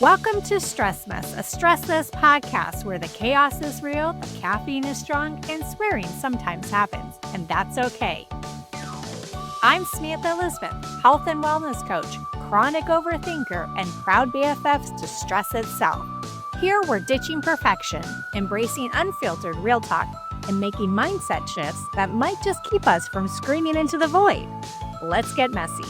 Welcome to Stress Mess, a stressless podcast where the chaos is real, the caffeine is strong, and swearing sometimes happens, and that's okay. I'm Samantha Elizabeth, health and wellness coach, chronic overthinker, and proud BFFs to stress itself. Here we're ditching perfection, embracing unfiltered real talk, and making mindset shifts that might just keep us from screaming into the void. Let's get messy.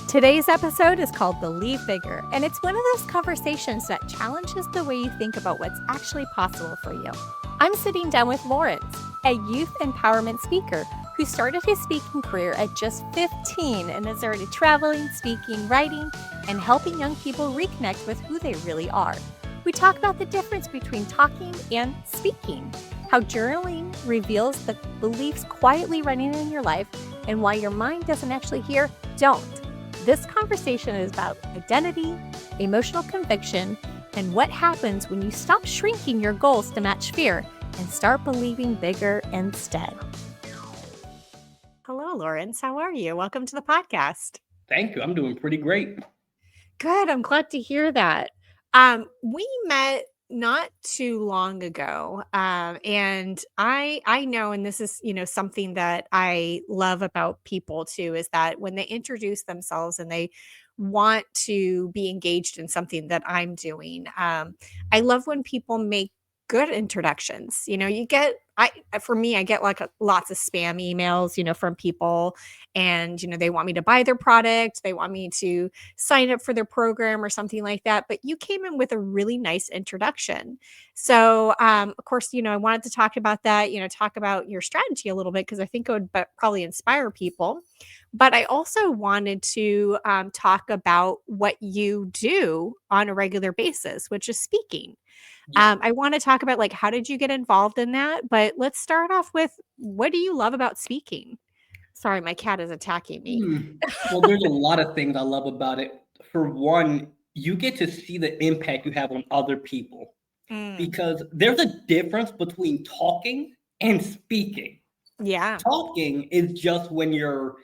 Today's episode is called Believe Bigger, and it's one of those conversations that challenges the way you think about what's actually possible for you. I'm sitting down with Lawrence, a youth empowerment speaker who started his speaking career at just 15 and is already traveling, speaking, writing, and helping young people reconnect with who they really are. We talk about the difference between talking and speaking, how journaling reveals the beliefs quietly running in your life, and why your mind doesn't actually hear don't. This conversation is about identity, emotional conviction, and what happens when you stop shrinking your goals to match fear and start believing bigger instead. Hello, Lawrence. How are you? Welcome to the podcast. Thank you. I'm doing pretty great. Good. I'm glad to hear that. We met not too long ago, and I know, and this is something that I love about people too, is that when they introduce themselves and they want to be engaged in something that I'm doing, I love when people make good introductions. You get for me, I get like lots of spam emails, from people, and they want me to buy their product, they want me to sign up for their program or something like that. But you came in with a really nice introduction. So, of course, I wanted to talk about that, talk about your strategy a little bit, because I think it would probably inspire people. But I also wanted to talk about what you do on a regular basis, which is speaking. Yeah. I want to talk about, like, how did you get involved in that? But let's start off with, what do you love about speaking? Sorry, my cat is attacking me. Well, there's a lot of things I love about it. For one, you get to see the impact you have on other people Mm, because there's a difference between talking and speaking. yeah. Talking is just when you're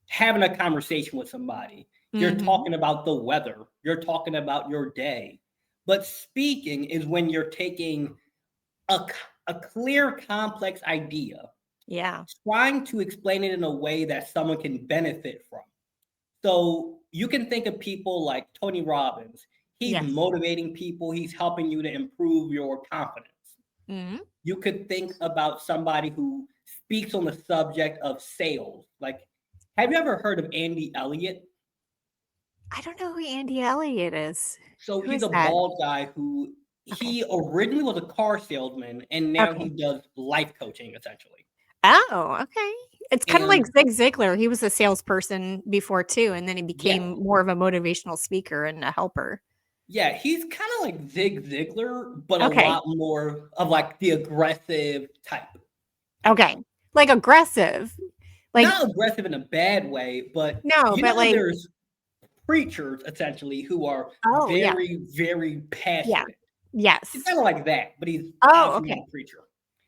having a conversation with somebody. You're Mhm. talking about the weather, you're talking about your day. But speaking is when you're taking a clear, complex idea, Yeah. trying to explain it in a way that someone can benefit from. So you can think of people like Tony Robbins. He's Yes. motivating people, he's helping you to improve your confidence. Mhm. You could think about somebody who speaks on the subject of sales. Like, have you ever heard of Andy Elliott? I don't know who Andy Elliott is. So Who he's is a that? bald guy who Okay. he originally was a car salesman and now he Okay. does life coaching essentially. Oh, okay. It's kind of like And Zig Ziglar. He was a salesperson before too, and then he yeah, became more of a motivational speaker and a helper. yeah, he's kind of like Zig Ziglar, but a Okay. lot more of like the aggressive type, you Okay. know. Like aggressive. Like, Not aggressive in a bad way, but no, you but know, like, there's preachers essentially who are oh, yeah. very, very Yeah. passionate. It's Yes. kind of like that, but he's Oh, obviously not okay. a preacher.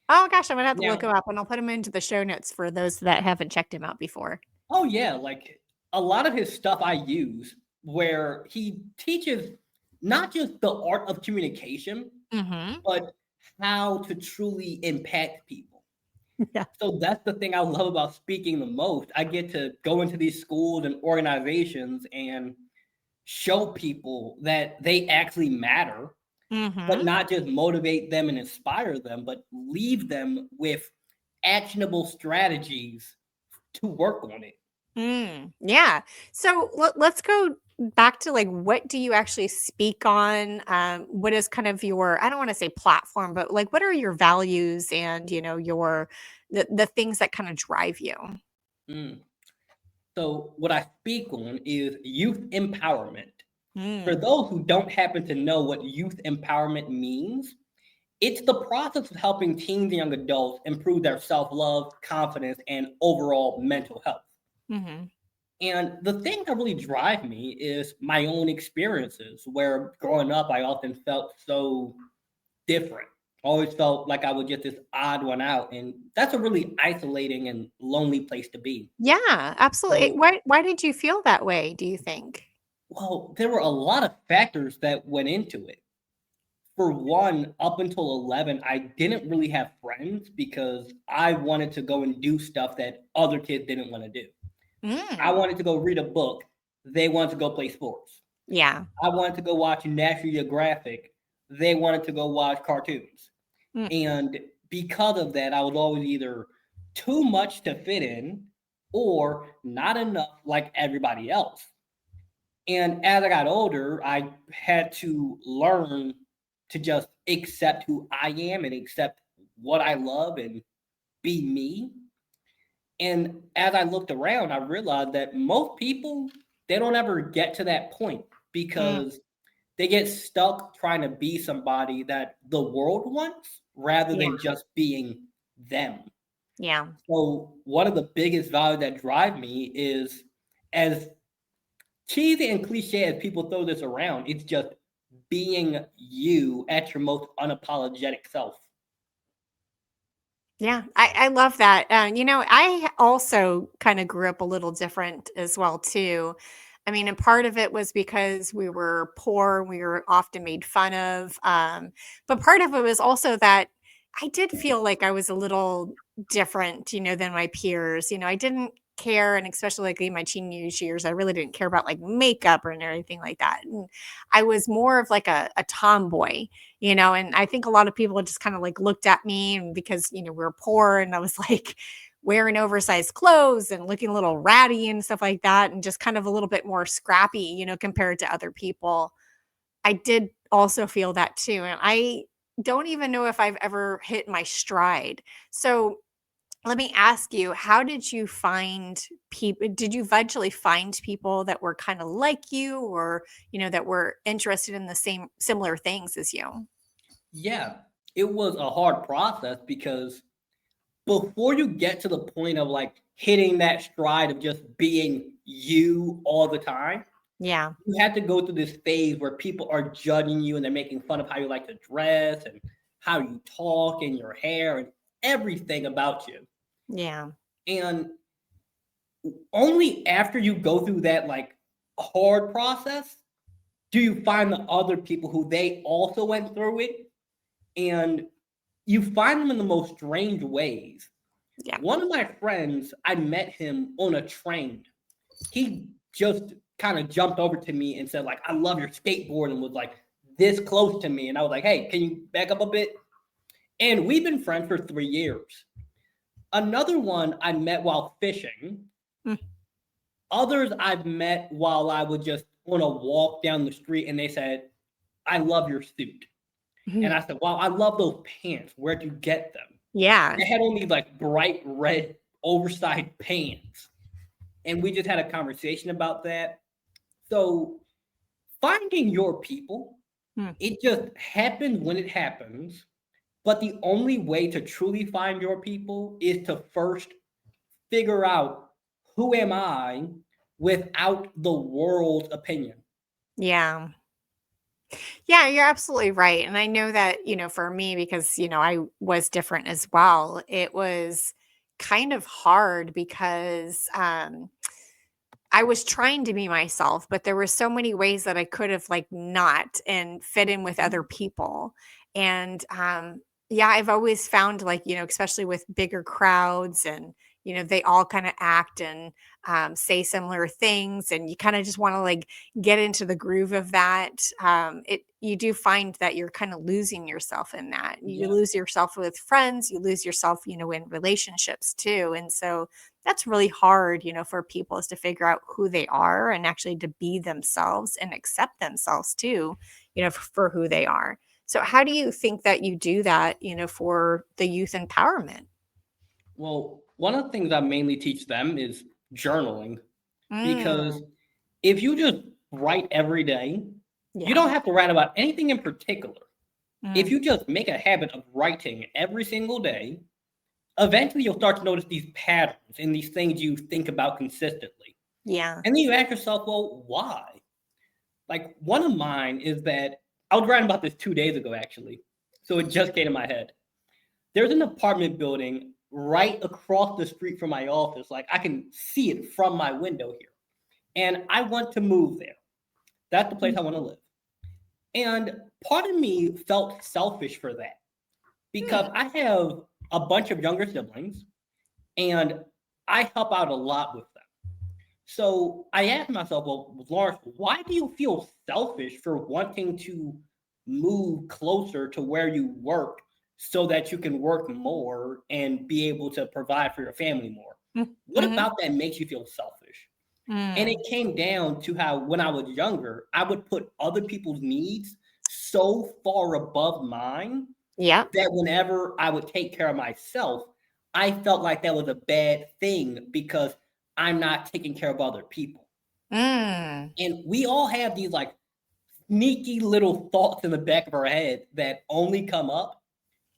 Oh gosh, I'm gonna have to look Now, him up, and I'll put him into the show notes for those that haven't checked him out before. oh yeah, like a lot of his stuff I use where he teaches not just the art of communication, Mhm. but how to truly impact people. Yeah. So that's the thing I love about speaking the most. I get to go into these schools and organizations and show people that they actually matter, but Mhm. not just motivate them and inspire them, but leave them with actionable strategies to work on it. Yeah. So let's go back to, like, what do you actually speak on? What is kind of your, I don't want to say platform, but like, what are your values and, your, the things that kind of drive you? Mm. So, what I speak on is youth empowerment. For Mm. those who don't happen to know what youth empowerment means, it's the process of helping teens and young adults improve their self love, confidence, and overall mental health. Mhm. And the thing that really drive me is my own experiences, where growing up, I often felt so different. Always felt like I was just this odd one out, and that's a really isolating and lonely place to be. Yeah, absolutely. So, Why did you feel that way, do you think? well, there were a lot of factors that went into it. For one, up until 11, I didn't really have friends because I wanted to go and do stuff that other kids didn't want to do. I Mm, wanted to go read a book. They wanted to go play sports. yeah. I wanted to go watch National Geographic. They wanted to go watch cartoons. Mm, And because of that, I was always either too much to fit in or not enough like everybody else. And as I got older, I had to learn to just accept who I am and accept what I love and be me. And as I looked around, I realized that most people, they don't ever get to that point mm, because they get stuck trying to be somebody that the world wants rather yeah, than just being them. yeah, So one of the biggest values that drive me is, as cheesy and cliche as people throw this around, it's just being you at your most unapologetic self. yeah. I love that. I also kind of grew up a little different as well too. I mean, and part of it was because we were poor, we were often made fun of. But part of it was also that I did feel like I was a little different, than my peers. I didn't care, and especially like in my teenage years, I really didn't care about like makeup or anything like that. And I was more of like a tomboy, and I think a lot of people just kind of like looked at me and because, we were poor and I was like wearing oversized clothes and looking a little ratty and stuff like that and just kind of a little bit more scrappy, compared to other people. I did also feel that too. And I don't even know if I've ever hit my stride. So let me ask you, how did you find people? Did you eventually find people that were kind of like you or, that were interested in the same similar things as you? Yeah, it was a hard process because before you get to the point of like hitting that stride of just being you all the time, Yeah. you have to go through this phase where people are judging you and they're making fun of how you like to dress and how you talk and your hair and everything about you. Yeah. And only after you go through that like hard process do you find the other people who they also went through it, and you find them in the most strange ways. Yeah. One of my friends, I met him on a train. He just kind of jumped over to me and said like, I love your skateboard, and was like this close to me, and I was like, hey, can you back up a bit? And we've been friends for 3 years. Another one I met while fishing. Mm. Others I've met while I was just on a walk down the street, and they said, I love your suit. And Mhm. I said, wow, I love those pants. Where'd you get them? Yeah. They had on these like bright red oversized pants. And we just had a conversation about that. So finding your people, Mm. it just happens when it happens. But the only way to truly find your people is to first figure out, who am I without the world's opinion. Yeah. Yeah, you're absolutely right. And I know that, for me, because, I was different as well, it was kind of hard because I was trying to be myself, but there were so many ways that I could have like not and fit in with other people. And yeah, I've always found like, especially with bigger crowds and they all kind of act and say similar things and you kind of just want to like get into the groove of that. It you do find that you're kind of losing yourself in that. You Yeah. lose yourself with friends, you lose yourself, in relationships too. And so that's really hard, for people is to figure out who they are and actually to be themselves and accept themselves too, for who they are. So how do you think that you do that, for the youth empowerment? Well, one of the things I mainly teach them is journaling, because Mm, if you just write every day, you yeah. don't have to write about anything in particular. If Mm, you just make a habit of writing every single day, eventually you'll start to notice these patterns and these things you think about consistently. yeah. And then you ask yourself, well, why? Like one of mine is that I was writing about this 2 days ago, actually. So it just came to my head. There's an apartment building right across the street from my office. Like I can see it from my window here. And I want to move there. That's the place I want to live. And part of me felt selfish for that because Hmm. I have a bunch of younger siblings and I help out a lot with them. So I asked myself, well, Lawrence, why do you feel selfish for wanting to move closer to where you work so that you can work more and be able to provide for your family more? What Mm-hmm. about that makes you feel selfish? And it Mm. came down to how when I was younger, I would put other people's needs so far above mine Yep. that whenever I would take care of myself, I felt like that was a bad thing because I'm not taking care of other people. Mm. And we all have these like sneaky little thoughts in the back of our head that only come up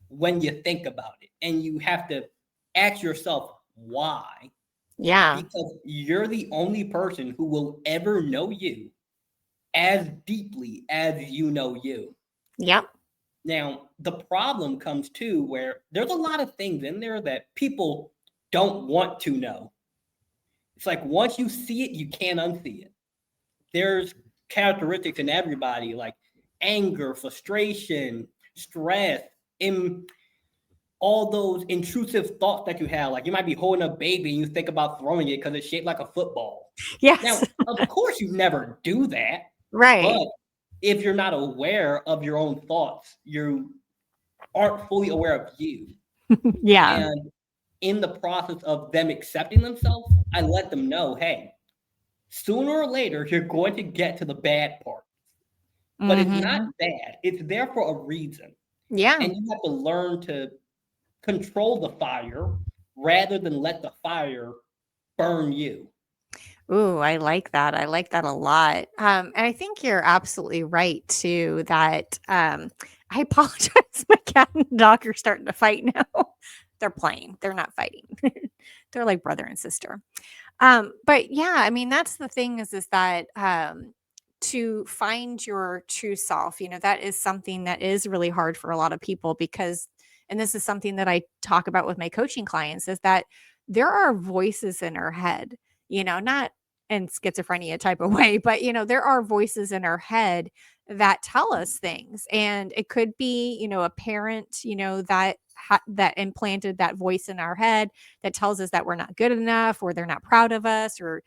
when you think about it. And you have to ask yourself why, Yeah. because you're the only person who will ever know you as deeply as you know you. Yep. Now, the problem comes too where there's a lot of things in there that people don't want to know. It's like once you see it, you can't unsee it. There's characteristics in everybody like anger, frustration, stress, in all those intrusive thoughts that you have. Like you might be holding a baby and you think about throwing it because it's shaped like a football. Now, Yes. of course, you never do that, but Right. if you're not aware of your own thoughts, you aren't fully aware of you. Yeah. And in the process of them accepting themselves, I let them know, hey, sooner or later, you're going to get to the bad part. But it's not Mhm. bad. It's there for a reason. Yeah. And you have to learn to control the fire rather than let the fire burn you. Ooh, I like that. I like that a lot. And I think you're absolutely right too that I apologize. My cat and dog are starting to fight now. They're playing. They're not fighting. They're like brother and sister. But yeah, I mean, that's the thing is that to find your true self, that is something that is really hard for a lot of people because, and this is something that I talk about with my coaching clients, is that there are voices in our head, not in schizophrenia type of way, but there are voices in our head that tell us things. And it could be, a parent, that implanted that voice in our head that tells us that we're not good enough or they're not proud of us or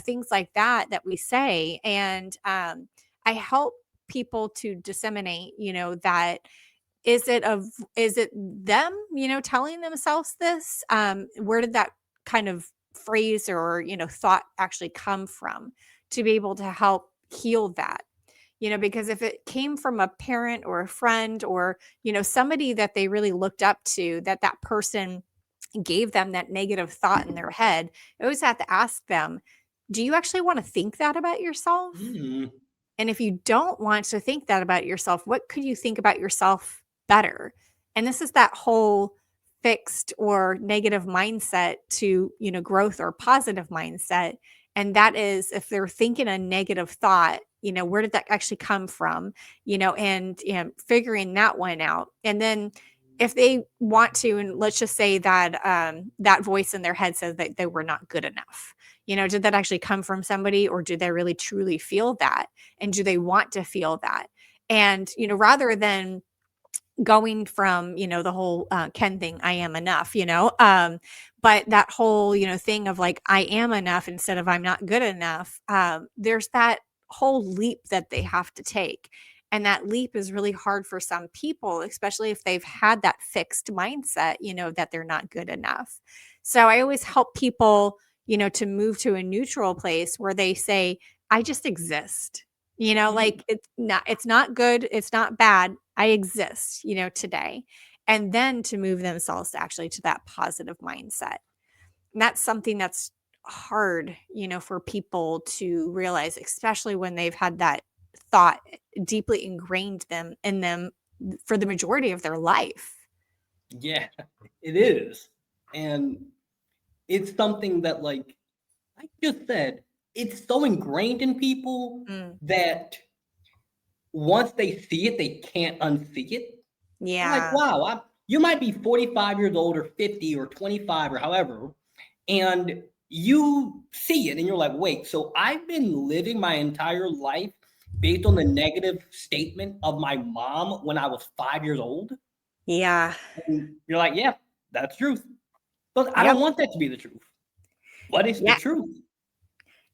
things like that we say. And I help people to disseminate that is it them telling themselves this, where did that kind of phrase or thought actually come from, to be able to help heal that. Because if it came from a parent or a friend or somebody that they really looked up to, that person gave them that negative thought in their head, I always have to ask them, do you actually want to think that about yourself? Mm, And if you don't want to think that about yourself, what could you think about yourself better? And this is that whole fixed or negative mindset to, growth or positive mindset. And that is, if they're thinking a negative thought, where did that actually come from? And figuring that one out. And then if they want to, and let's just say that that voice in their head says that they were not good enough. Did that actually come from somebody, or do they really truly feel that? And do they want to feel that? And rather than going from the whole Ken thing, I am enough, but that whole thing of like I am enough instead of I'm not good enough, there's that whole leap that they have to take. And that leap is really hard for some people, especially if they've had that fixed mindset, that they're not good enough. So I always help people, to move to a neutral place where they say, I just exist. mm. Like it's not good, it's not bad. I exist, today. And then to move themselves to actually to that positive mindset. And that's something that's hard, for people to realize, especially when they've had that thought deeply ingrained them in them for the majority of their life. Yeah, it is. And it's something that, like I just said, it's so ingrained in people Mm, that once they see it, they can't unsee it. I'm like, Yeah. wow, you might be 45 years old or 50 or 25 or however, and you see it and you're like, wait, so I've been living my entire life based on the negative statement of my mom when I was 5 years old. Yeah. And you're like, yeah, that's truth. But I Yep. don't want that to be the truth. What is the Yeah, truth?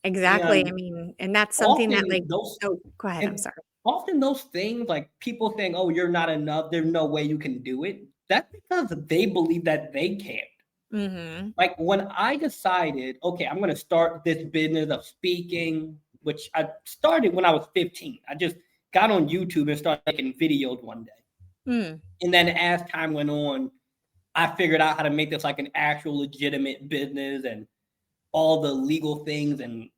exactly. I And mean, and that's something that, often like, those oh, go ahead, I'm and sorry. often those things like people saying, oh, you're not enough, there's no way you can do it. That's because they believe that they can't. Mhm. Like when I decided, okay, I'm going to start this business of speaking, which I started when I was 15. I just got on YouTube and started making videos one day. Mm. And then as time went on, I figured out how to make this like an actual legitimate business and all the legal things and,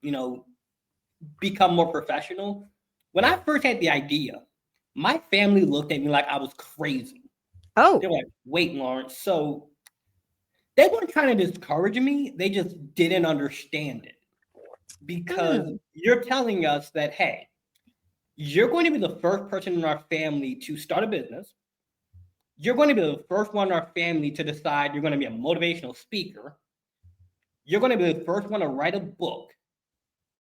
become more professional. When I first had the idea, my family looked at me like I was crazy. Oh. They're like, wait, Lawrence, so they weren't trying to discourage me, they just didn't understand it. Because Mm. you're telling us that, hey, you're going to be the first person in our family to start a business. You're going to be the first one in our family to decide you're going to be a motivational speaker. You're going to be the first one to write a book.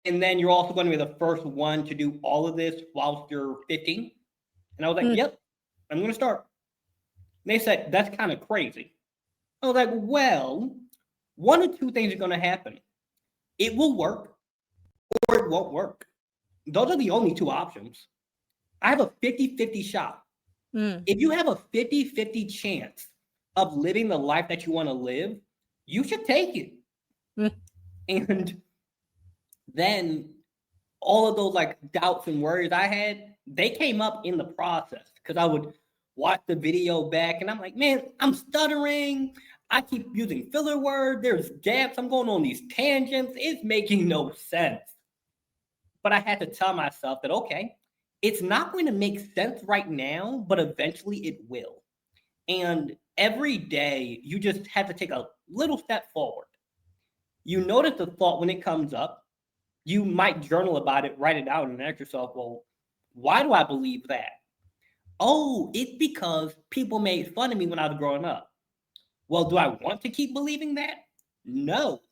And then you're also going to be the first one to do all of this whilst you're 15. And I was like, Mm. yep, I'm going to start. And they said, that's kind of crazy. I was like, well, one or two things are going to happen. It will work or it won't work. Those are the only two options. I have a 50-50 shot. Mm. If you have a 50-50 chance of living the life that you want to live, you should take it. Mm. And then all of those like doubts and worries I had, they came up in the process because I would watch the video back and I'm like, man, I'm stuttering. I keep using filler words. There's gaps. I'm going on these tangents. It's making no sense. But I had to tell myself that, okay, it's not going to make sense right now, but eventually it will. And every day, you just have to take a little step forward. You notice the thought when it comes up, you might journal about it, write it out, and ask yourself, well, why do I believe that? Oh, it's because people made fun of me when I was growing up. Well, do I want to keep believing that? No.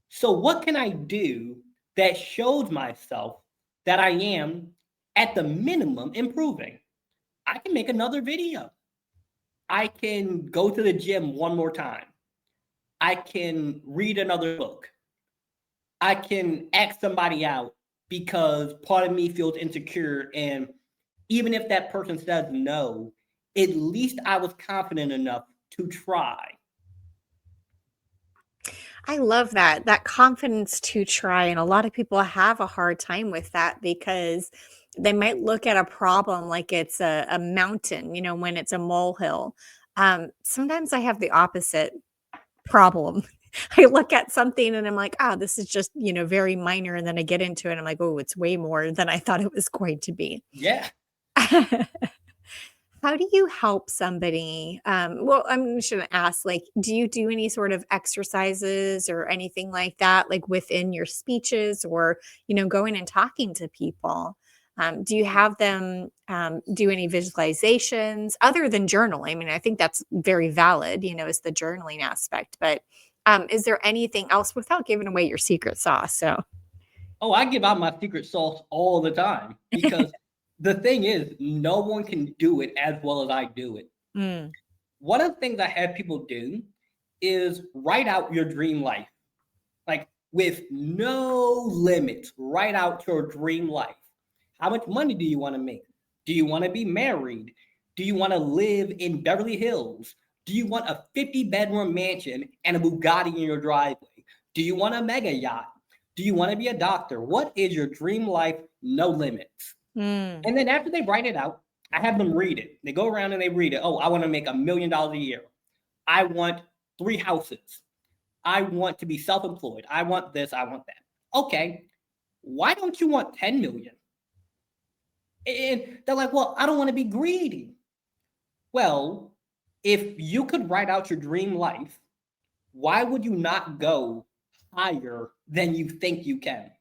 So, what can I do that shows myself that I am, at the minimum, improving? I can make another video. I can go to the gym one more time. I can read another book. I can ask somebody out because part of me feels insecure. And even if that person says no, at least I was confident enough to try. I love that, that confidence to try, and a lot of people have a hard time with that because they might look at a problem like it's a mountain, when it's a molehill. Sometimes I have the opposite problem. I look at something and I'm like, "Ah, this is just, very minor," and then I get into it, and I'm like, "Oh, it's way more than I thought it was going to be." Yeah. How do you help somebody? Well, I'm just gonna ask, like, do you do any sort of exercises or anything like that, like within your speeches or, going and talking to people? Do you have them do any visualizations other than journaling? I mean, I think that's very valid, is the journaling aspect. But is there anything else without giving away your secret sauce? So, Oh, I give out my secret sauce all the time because the thing is, no one can do it as well as I do it. mm, One of the things I have people do is write out your dream life, like with no limits. Write out your dream life. How much money do you want to make? Do you want to be married? Do you want to live in Beverly Hills? Do you want a 50-bedroom mansion and a Bugatti in your driveway? Do you want a mega yacht? Do you want to be a doctor? What is your dream life? No limits. mm, And then after they write it out, I have them read it. They go around and they read it. Oh, I want to make $1 million a year. I want 3 houses. I want to be self-employed. I want this. I want that. Okay. Why don't you want 10 million? And they're like, well, I don't want to be greedy. Well, if you could write out your dream life, why would you not go higher than you think you can?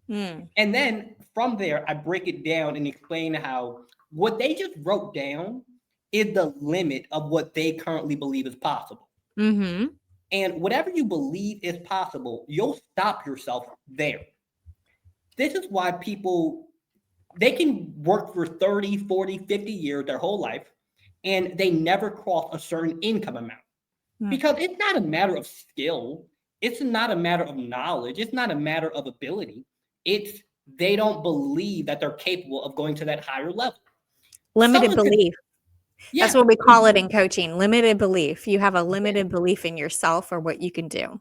mm, And then from there, I break it down and explain how what they just wrote down is the limit of what they currently believe is possible. Mhm. And whatever you believe is possible, you'll stop yourself there. This is why people, they can work for 30, 40, 50 years, their whole life, and they never cross a certain income amount. Mm. Because it's not a matter of skill, it's not a matter of knowledge, it's not a matter of ability. It's they don't believe that they're capable of going to that higher level. Limited Someone could, belief. That's yeah, what we call it in coaching, limited belief. You have a limited belief in yourself or what you can do.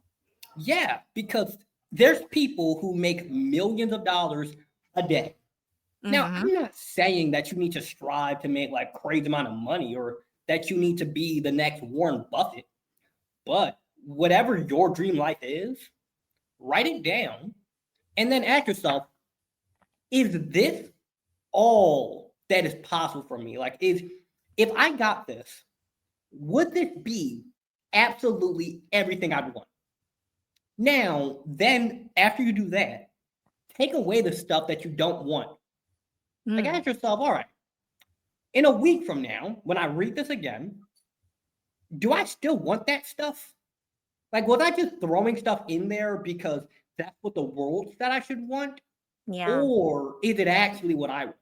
yeah, because there's people who make millions of dollars a day. Now, Mhm. I'm not saying that you need to strive to make like crazy amount of money or that you need to be the next Warren Buffett, but whatever your dream life is, write it down and then ask yourself, is this all that is possible for me? Like, is if I got this, would this be absolutely everything I'd want? Now, then after you do that, take away the stuff that you don't want. Like Mm. ask yourself, all right, in a week from now, when I read this again, do I still want that stuff? Like, was I just throwing stuff in there because that's what the world said I should want? Yeah. Or is it actually what I want?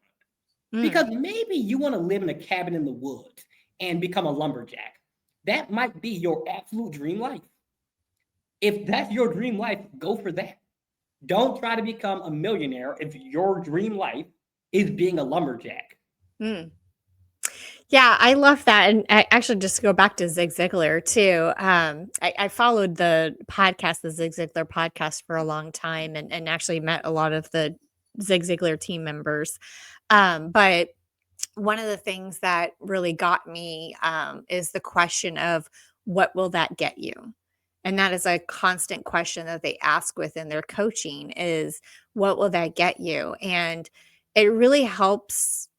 Mm. Because maybe you want to live in a cabin in the woods and become a lumberjack. That might be your absolute dream life. If that's your dream life, go for that. Don't try to become a millionaire if your dream life is being a lumberjack. Mm. Yeah, I love that, and I actually just to go back to Zig Ziglar too. I followed the podcast, the Zig Ziglar podcast, for a long time, and actually met a lot of the Zig Ziglar team members. But one of the things that really got me is the question of what will that get you? And that is a constant question that they ask within their coaching is what will that get you? And it really helps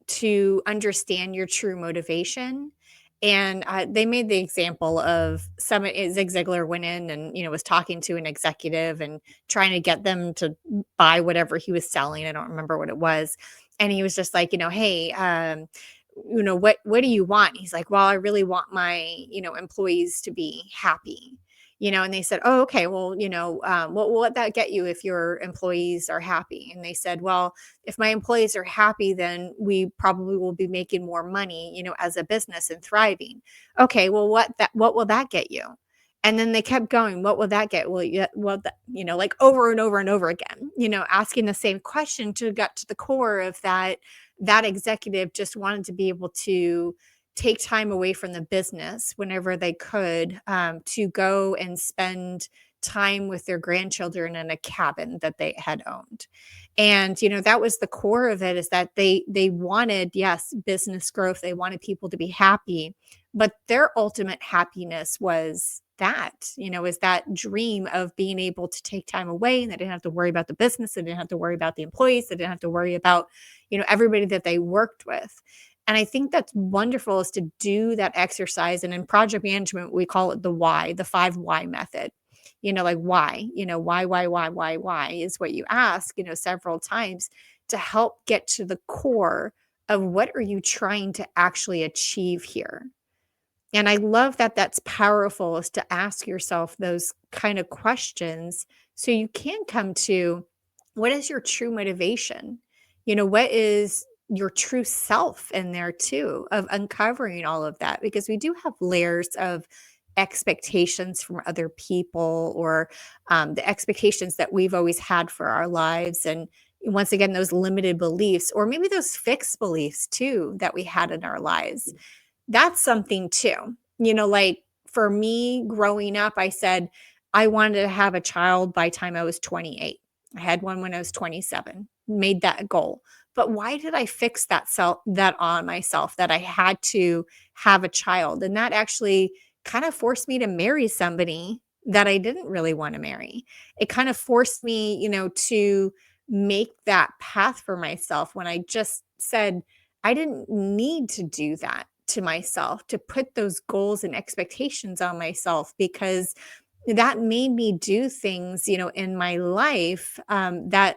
to understand your true motivation. And they made the example of Zig Ziglar went in and was talking to an executive and trying to get them to buy whatever he was selling. I don't remember what it was, and he was just like, hey, what do you want? He's like, well, I really want my employees to be happy. And they said, oh, okay, well, what will that get you if your employees are happy? And they said, well, if my employees are happy, then we probably will be making more money, as a business and thriving. Okay, well, what will that get you? And then they kept going, what will that get? Well, yeah, well, like over and over and over again, asking the same question to get to the core of that executive just wanted to be able to take time away from the business whenever they could, to go and spend time with their grandchildren in a cabin that they had owned. And that was the core of it, is that they wanted, yes, business growth, they wanted people to be happy, but their ultimate happiness was that, is that dream of being able to take time away, and they didn't have to worry about the business, they didn't have to worry about the employees, they didn't have to worry about everybody that they worked with. And I think that's wonderful, is to do that exercise. And in project management, we call it the why, the 5 why method. Like why, why is what you ask, several times to help get to the core of what are you trying to actually achieve here. And I love that that's powerful, is to ask yourself those kind of questions so you can come to what is your true motivation? What is your true self in there too, of uncovering all of that, because we do have layers of expectations from other people, or the expectations that we've always had for our lives. And once again, those limited beliefs, or maybe those fixed beliefs too, that we had in our lives. That's something too. Like for me growing up, I said I wanted to have a child by time I was 28. I had one when I was 27, made that goal. But why did I fix that on myself, that I had to have a child? And that actually kind of forced me to marry somebody that I didn't really want to marry. It kind of forced me, to make that path for myself, when I just said, I didn't need to do that to myself, to put those goals and expectations on myself, because that made me do things, in my life, that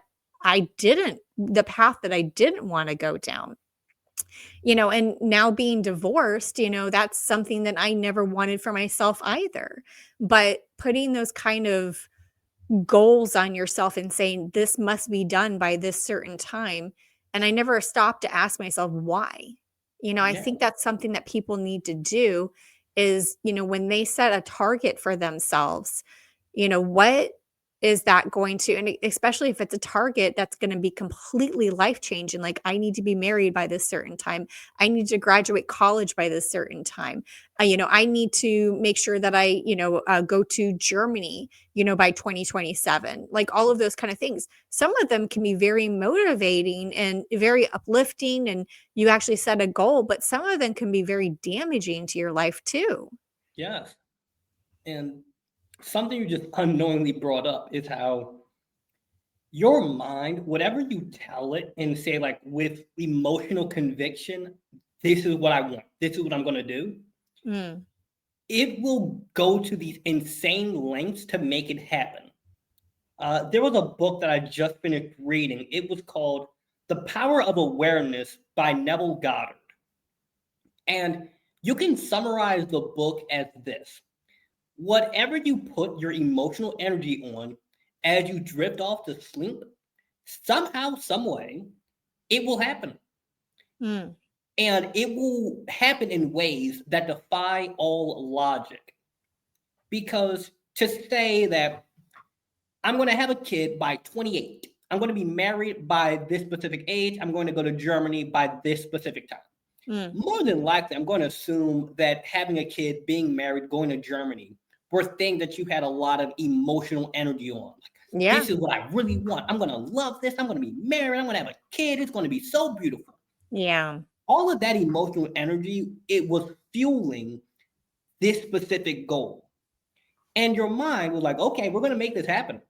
the path that I didn't want to go down. And now being divorced, that's something that I never wanted for myself either. But putting those kind of goals on yourself and saying this must be done by this certain time, and I never stopped to ask myself why. I Yeah, think that's something that people need to do is, when they set a target for themselves, what is that going to, and especially if it's a target that's going to be completely life changing, like I need to be married by this certain time, I need to graduate college by this certain time, I need to make sure that I go to Germany by 2027, like all of those kind of things. Some of them can be very motivating and very uplifting, and you actually set a goal, but some of them can be very damaging to your life too. yes. And something you just unknowingly brought up is how your mind, whatever you tell it and say, like with emotional conviction, this is what I want, this is what I'm going to do, Mm, it will go to these insane lengths to make it happen. There was a book that I just finished reading. It was called The Power of Awareness by Neville Goddard. And you can summarize the book as this: whatever you put your emotional energy on as you drift off to sleep, somehow, some way, it will happen. mm, And it will happen in ways that defy all logic. Because to say that I'm going to have a kid by 28, I'm going to be married by this specific age, I'm going to go to Germany by this specific time. mm. More than likely, I'm going to assume that having a kid, being married, going to Germany were things that you had a lot of emotional energy on. Like, Yeah, this is what I really want. I'm going to love this. I'm going to be married. I'm going to have a kid. It's going to be so beautiful. yeah, All of that emotional energy, it was fueling this specific goal. And your mind was like, okay, we're going to make this happen.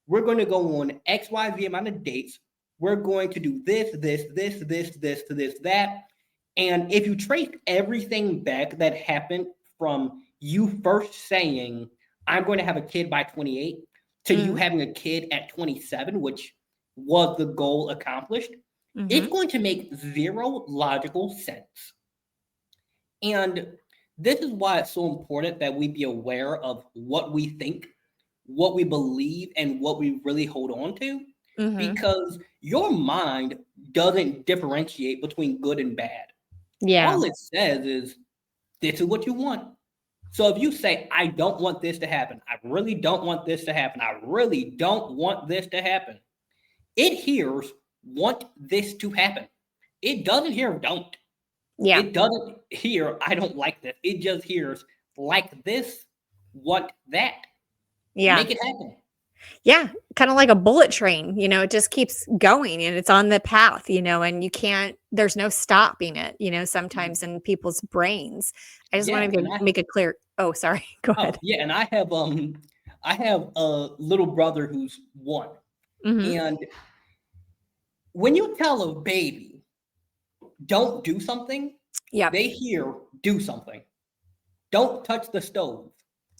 We're going to go on XYZ amount of dates. We're going to do that. And if you trace everything back that happened from you first saying, I'm going to have a kid by 28 to you mm, having a kid at 27, which was the goal accomplished, it's mhm, going to make zero logical sense. And this is why it's so important that we be aware of what we think, what we believe, and what we really hold on to, mhm. because your mind doesn't differentiate between good and bad. Yeah, All it says is, this is what you want. So if you say, I don't want this to happen, I really don't want this to happen, I really don't want this to happen, it hears want this to happen. It doesn't hear don't. yeah, It doesn't hear I don't like this. It just hears like this, want that. yeah. Make it happen. Yeah, kinda like a bullet train, it just keeps going and it's on the path, and you can't there's no stopping it, sometimes in people's brains. I just Yeah, wanted to make it clear. Oh, sorry, go ahead. and I have a little brother who's one. Mhm. And when you tell a baby don't do something, Yep. they hear do something. Don't touch the stove.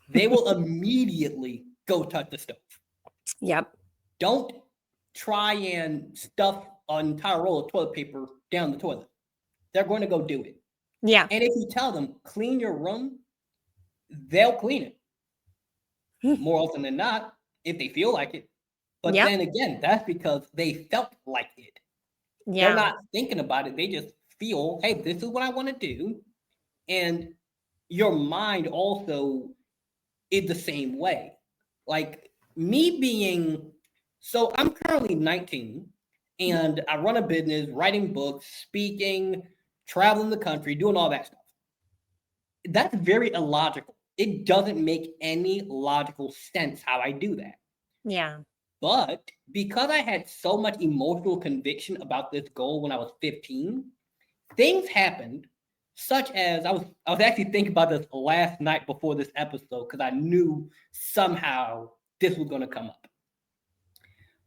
They will immediately go touch the stove. Yep. Don't try and stuff an entire roll of toilet paper down the toilet. They're going to go do it. Yeah. And if you tell them clean your room, they'll clean it more often than not if they feel like it. But Yep. then again, that's because they felt like it. They're Yeah. not thinking about it. They just feel, hey, this is what I want to do. And your mind also is the same way. Like me being, so I'm currently 19 and I run a business, writing books, speaking, traveling the country, doing all that stuff. That's very illogical. It doesn't make any logical sense how I do that. Yeah. But because I had so much emotional conviction about this goal when I was 15, things happened such as I was actually thinking about this last night before this episode because I knew somehow this was going to come up.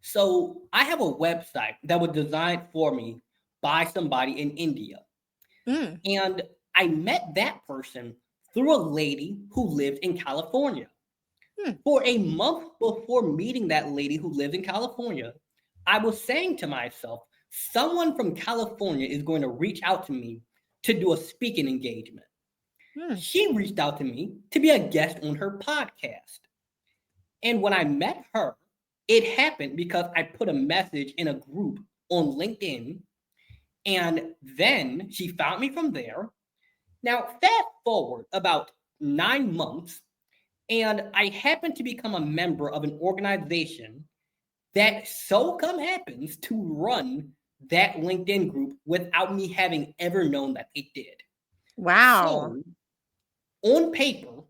So I have a website that was designed for me by somebody in India. Mm. And I met that person through a lady who lived in California. Hmm. For a month before meeting that lady who lives in California, I was saying to myself, someone from California is going to reach out to me to do a speaking engagement. Hmm. She reached out to me to be a guest on her podcast. And when I met her, it happened because I put a message in a group on LinkedIn, and then she found me from there. Now, fast forward about 9 months, and I happen to become a member of an organization that so come happens to run that LinkedIn group without me having ever known that it did. Wow. So, on paper,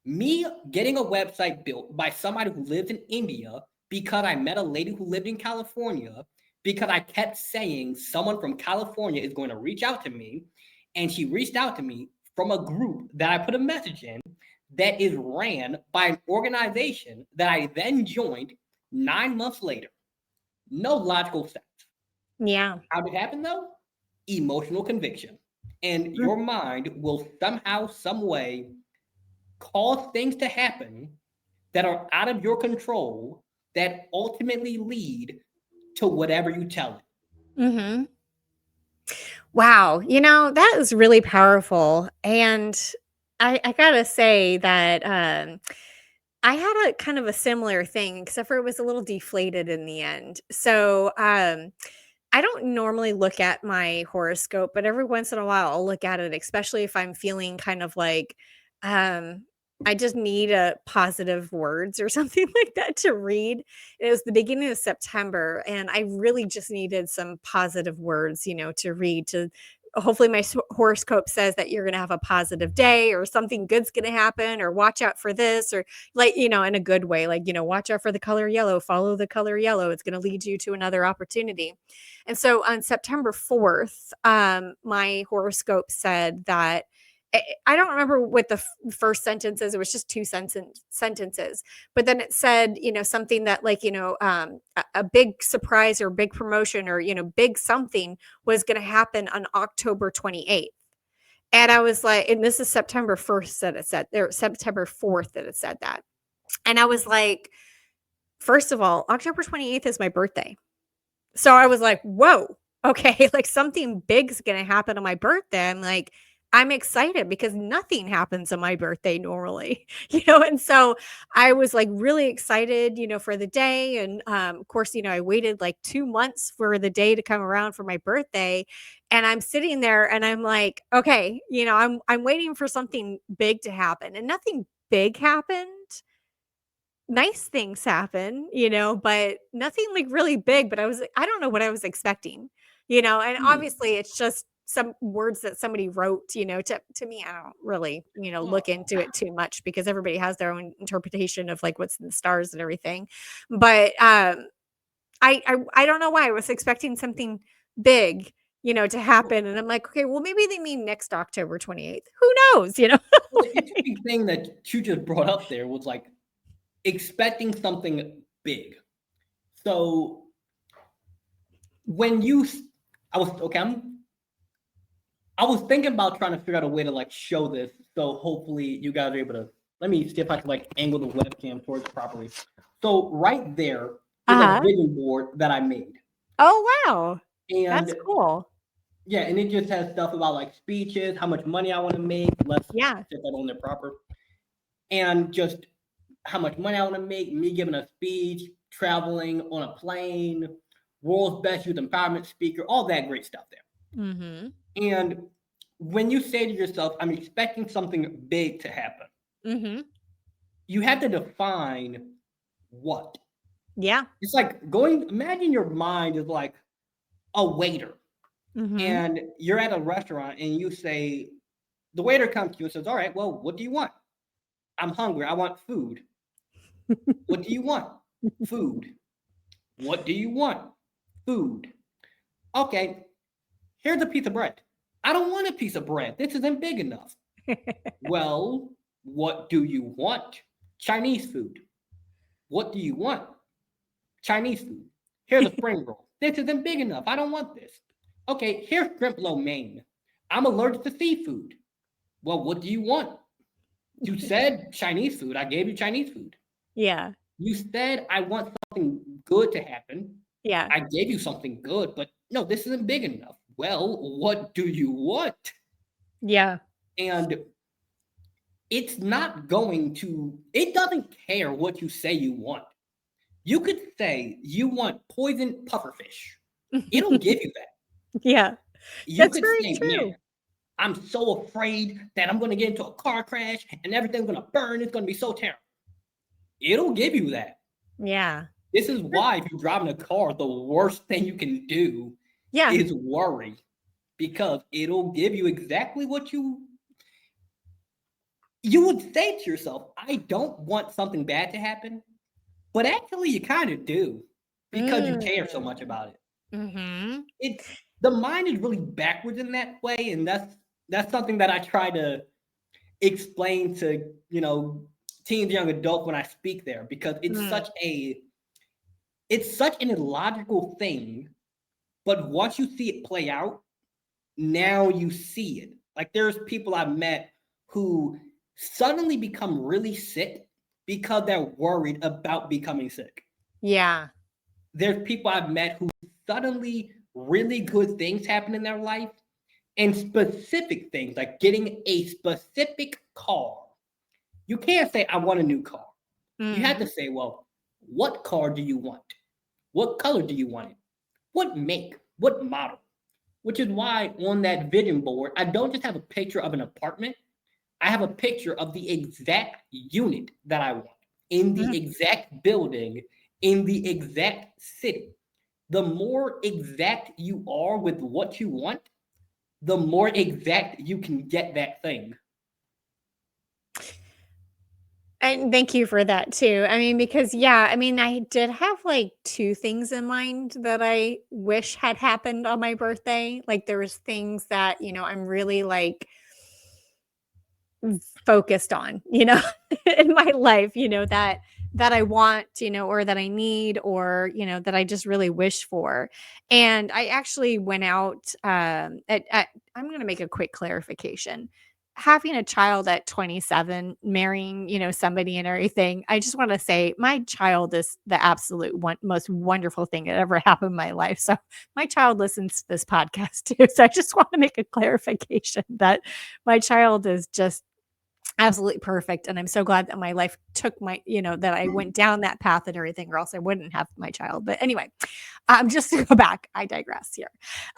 me getting a website built by somebody who lived in India because I met a lady who lived in California because I kept saying someone from California is going to reach out to me. And she reached out to me from a group that I put a message in that is ran by an organization that I then joined 9 months later. No logical sense. Yeah. How did it happen though? Emotional conviction. And Mm. your mind will somehow, some way cause things to happen that are out of your control that ultimately lead to whatever you tell it. Mhm. Wow, that is really powerful, and I gotta say that, I had a kind of a similar thing, except for it was a little deflated in the end. So, I don't normally look at my horoscope, but every once in a while I'll look at it, especially if I'm feeling kind of like, um, I just need a positive words or something like that to read. It was the beginning of September, and I really just needed some positive words, to read to hopefully my horoscope says that you're going to have a positive day or something good's going to happen or watch out for this or like, in a good way, like, watch out for the color yellow, follow the color yellow. It's going to lead you to another opportunity. And so on September 4th, my horoscope said that I don't remember what the first sentence is. It was just two sentences, but then it said, something that like, a big surprise or big promotion or, big something was going to happen on October 28th. And I was like, and this is September 1st that it said there, September 4th that it said that. And I was like, first of all, October 28th is my birthday. So I was like, "Whoa, okay, like something big's gonna happen on my birthday." I'm like, I'm excited because nothing happens on my birthday normally, and so I was like really excited, for the day. And of course, I waited like 2 months for the day to come around for my birthday. And I'm sitting there and I'm like, okay, I'm waiting for something big to happen. And nothing big happened. Nice things happen, but nothing like really big, but I don't know what I was expecting, and Hmm. obviously it's just some words that somebody wrote, to me, I don't really, look Well, into it too much because everybody has their own interpretation of like what's in the stars and everything. But I don't know why I was expecting something big, to happen. And I'm like, okay, well, maybe they mean next October 28th. Who knows, well, the interesting thing that you just brought up there was like expecting something big. So when you, I was okay. I was thinking about trying to figure out a way to like show this, so hopefully you guys are able to. Let me see if I can like angle the webcam towards properly. So right there is a Uh-huh. vision board that I made, Oh, wow. That's and cool. yeah, and it just has stuff about like speeches, how much money I want to make. Let's Yeah. get that on there proper, and just how much money I want to make. Me giving a speech, traveling on a plane, world's best youth empowerment speaker, all that great stuff there. Mhm. And when you say to yourself, I'm expecting something big to happen, Mhm. you have to define what. Yeah. It's like going, imagine your mind is like a waiter Mhm. and you're at a restaurant and you say, the waiter comes to you and says, all right, well, what do you want? I'm hungry. I want food. What do you want? Food. What do you want? Food. Okay, here's a piece of bread. I don't want a piece of bread. This isn't big enough. Well, what do you want? Chinese food. What do you want? Chinese food. Here's a spring roll. This isn't big enough. I don't want this. Okay, here's shrimp lo mein. I'm allergic to seafood. Well, what do you want? You said Chinese food. I gave you Chinese food. Yeah. You said I want something good to happen. Yeah. I gave you something good, but no, this isn't big enough. Well, what do you want? Yeah. And it doesn't care what you say you want. You could say you want poison pufferfish. It'll give you that. Yeah. You That's could very say, man, true. I'm so afraid that I'm going to get into a car crash and everything's going to burn. It's going to be so terrible. It'll give you that. Yeah. This is That why if you're driving a car, the worst thing you can do yeah. is worry because it'll give you exactly what you would say to yourself, I don't want something bad to happen, but actually you kind of do because you care so much Mm. about it. Mhm. It's the mind is really backwards in that way, and that's something that I try to explain to teens, young adults when I speak there because Mm. it's such an illogical thing, but once you see it play out, now you see it. Like there's people I've met who suddenly become really sick because they're worried about becoming sick. Yeah. There's people I've met who suddenly really good things happen in their life and specific things like getting a specific car. You can't say, I want a new car. You have to Mhm. say, well, what car do you want? What color do you want it? What make? What model? Which is why on that vision board, I don't just have a picture of an apartment. I have a picture of the exact unit that I want in the Mm. exact building, in the exact city. The more exact you are with what you want, the more exact you can get that thing. And thank you for that too. I mean, because yeah, I mean, I did have like 2 things in mind that I wish had happened on my birthday. Like there was things that, I'm really like focused on, in my life, that I want, or that I need, or, that I just really wish for. And I actually went out I'm going to make a quick clarification. Having a child at 27, marrying, somebody and everything, I just want to say my child is the absolute most wonderful thing that ever happened in my life. So my child listens to this podcast too. So I just want to make a clarification that my child is just absolutely perfect, and I'm so glad that my life took that I went down that path and everything, or else I wouldn't have my child. But anyway, just to go back, I digress here.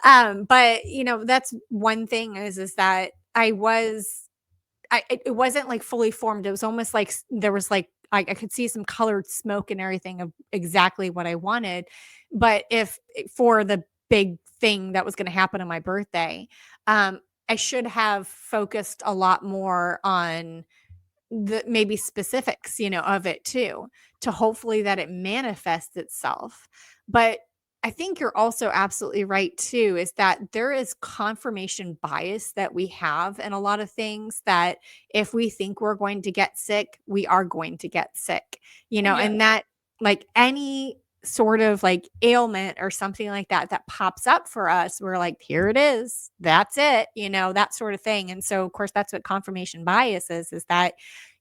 But that's one thing is that it wasn't like fully formed. It was almost like there was like I could see some colored smoke and everything of exactly what I wanted. But if for the big thing that was going to happen on my birthday, um, I should have focused a lot more on the maybe specifics, of it too, to hopefully that it manifests itself. But I think you're also absolutely right too, is that there is confirmation bias that we have in a lot of things that if we think we're going to get sick, we are going to get sick, Oh yeah, and that like any sort of like ailment or something like that that pops up for us, we're like, here it is. That's it, that sort of thing. And so of course that's what confirmation bias is that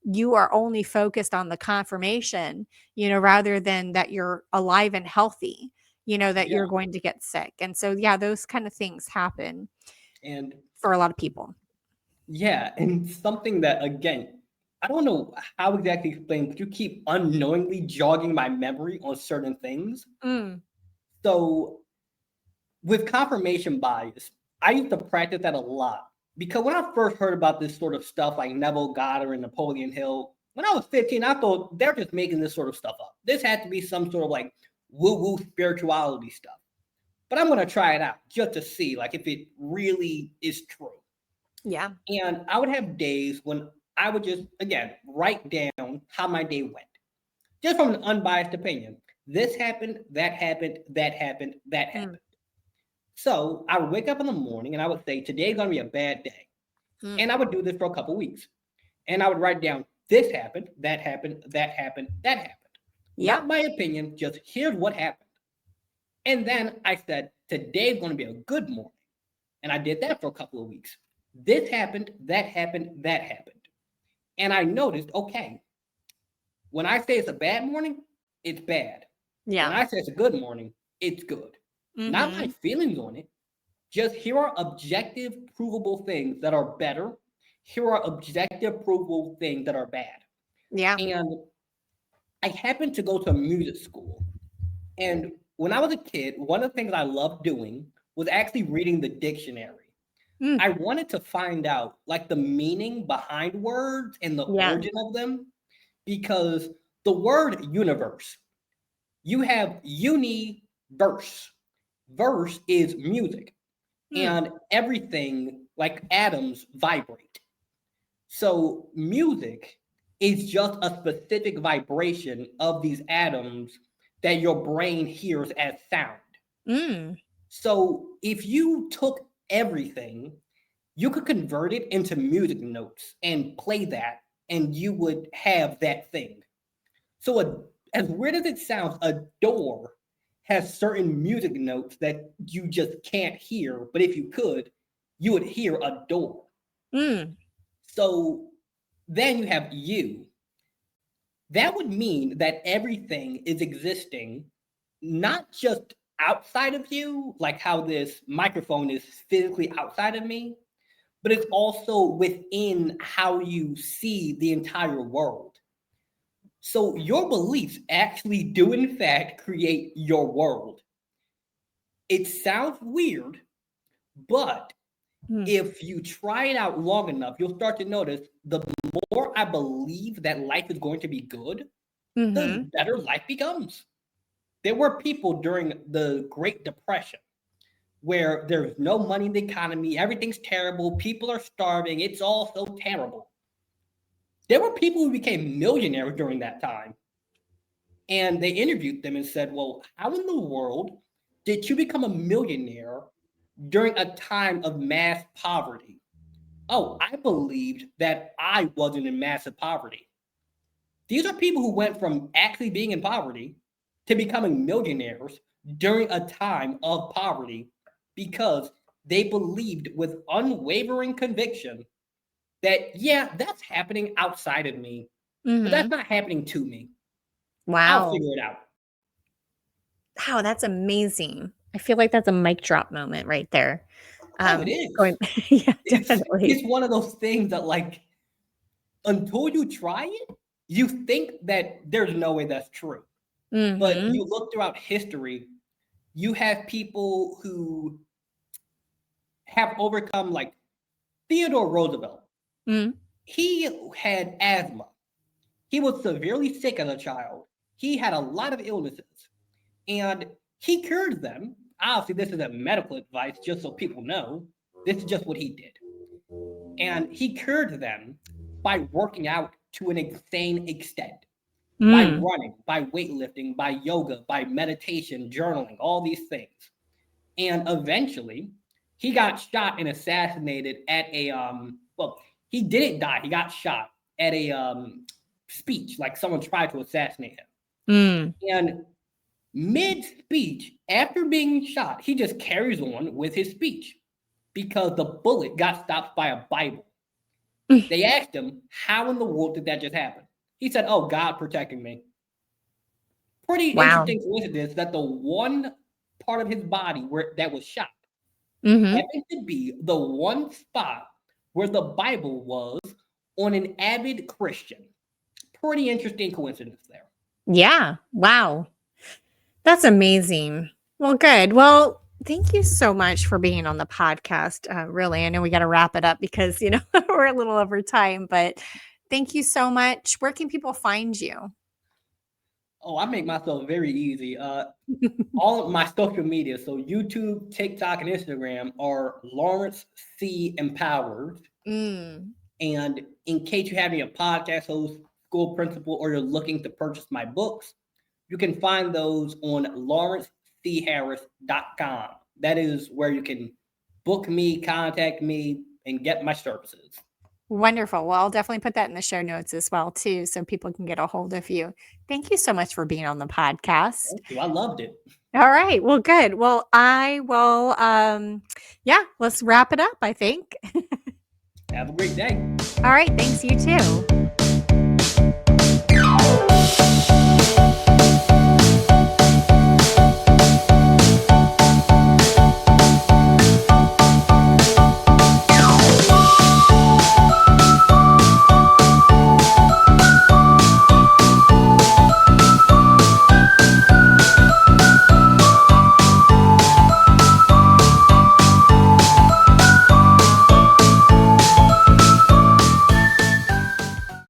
you are only focused on the confirmation, rather than that you're alive and healthy, that yeah, you're going to get sick. And so, yeah, those kind of things happen and for a lot of people. yeah, and something that again, I don't know how exactly to explain, but you keep unknowingly jogging my memory on certain things. Mm, So with confirmation bias, I used to practice that a lot because when I first heard about this sort of stuff like Neville Goddard and Napoleon Hill, when I was 15, I thought they're just making this sort of stuff up. This had to be some sort of like woo woo spirituality stuff. But I'm gonna try it out just to see like if it really is true. yeah. And I would have days when I would just again write down how my day went, just from an unbiased opinion. This happened, that happened, that happened, that Mm, happened. So I would wake up in the morning and I would say, today's gonna be a bad day. mm, And I would do this for a couple weeks. And I would write down this happened, that happened, that happened, that happened. yep. Not my opinion, just here's what happened. And then I said, today's gonna be a good morning. And I did that for a couple of weeks. This happened, that happened, that happened. And I noticed, okay, when I say it's a bad morning, it's bad. When Yeah. I say it's a good morning, it's good. not my Mhm. feelings on it. Just here are objective, provable things that are better. Here are objective, provable things that are bad. Yeah. And I happened to go to a music school. And when I was a kid, one of the things I loved doing was actually reading the dictionary. Mm. I wanted to find out like the meaning behind words and the Yeah. origin of them because the word universe, you have universe. Verse is music Mm. and everything like atoms vibrate. So music is just a specific vibration of these atoms that your brain hears as sound. Mm. So if you took everything, you could convert it into music notes and play that, and you would have that thing. So, as weird as it sounds, a door has certain music notes that you just can't hear, but if you could, you would hear a door. Mm. So, then you have you. That would mean that everything is existing not just outside of you, like how this microphone is physically outside of me, but it's also within how you see the entire world. So your beliefs actually do, in fact, create your world. It sounds weird, but Mm. if you try it out long enough, you'll start to notice the more I believe that life is going to be good, the Mhm. better life becomes. There were people during the Great Depression where there's no money in the economy, everything's terrible, people are starving, it's all so terrible. There were people who became millionaires during that time. And they interviewed them and said, well, how in the world did you become a millionaire during a time of mass poverty? Oh, I believed that I wasn't in massive poverty. These are people who went from actually being in poverty to becoming millionaires during a time of poverty because they believed with unwavering conviction that, yeah, that's happening outside of me, but that's Mhm. not happening to me. I'll Wow. figure it out. Wow, that's amazing. I feel like that's a mic drop moment right there. Oh, it Going is. yeah, It's definitely. one of those things that like until you try it, you think that there's no way that's true. But Mhm. you look throughout history, you have people who have overcome like Theodore Roosevelt. Mm. He had asthma. He was severely sick as a child. He had a lot of illnesses and he cured them. Obviously, this isn't medical advice, just so people know. This is just what he did. And he cured them by working out to an insane extent, by Mm. running, by weightlifting, by yoga, by meditation, journaling, all these things. And eventually, he got shot and assassinated at a well, he didn't die. He got shot at a speech, like someone tried to assassinate him. Mm. And mid speech, after being shot, he just carries on with his speech because the bullet got stopped by a Bible. They asked him, how in the world did that just happen? He said, oh, God protecting me. Pretty Wow. interesting coincidence that the one part of his body where that was shot Mhm. happened to be the one spot where the Bible was on an avid Christian. Pretty interesting coincidence there. Yeah. Wow. That's amazing. Well, good. Well, thank you so much for being on the podcast. Really, I know we got to wrap it up because, we're a little over time, but thank you so much. Where can people find you? Oh, I make myself very easy. All of my social media, so YouTube, TikTok, and Instagram are Lawrence C. Empowered. Mm. And in case you have any podcast host, school principal, or you're looking to purchase my books, you can find those on lawrencecharris.com. That is where you can book me, contact me, and get my services. Wonderful. Well, I'll definitely put that in the show notes as well too, so people can get a hold of you. Thank you so much for being on the podcast. Thank you. I loved it. All right. Well, good. Well, I will yeah, let's wrap it up, I think. Have a great day. All right, thanks you too.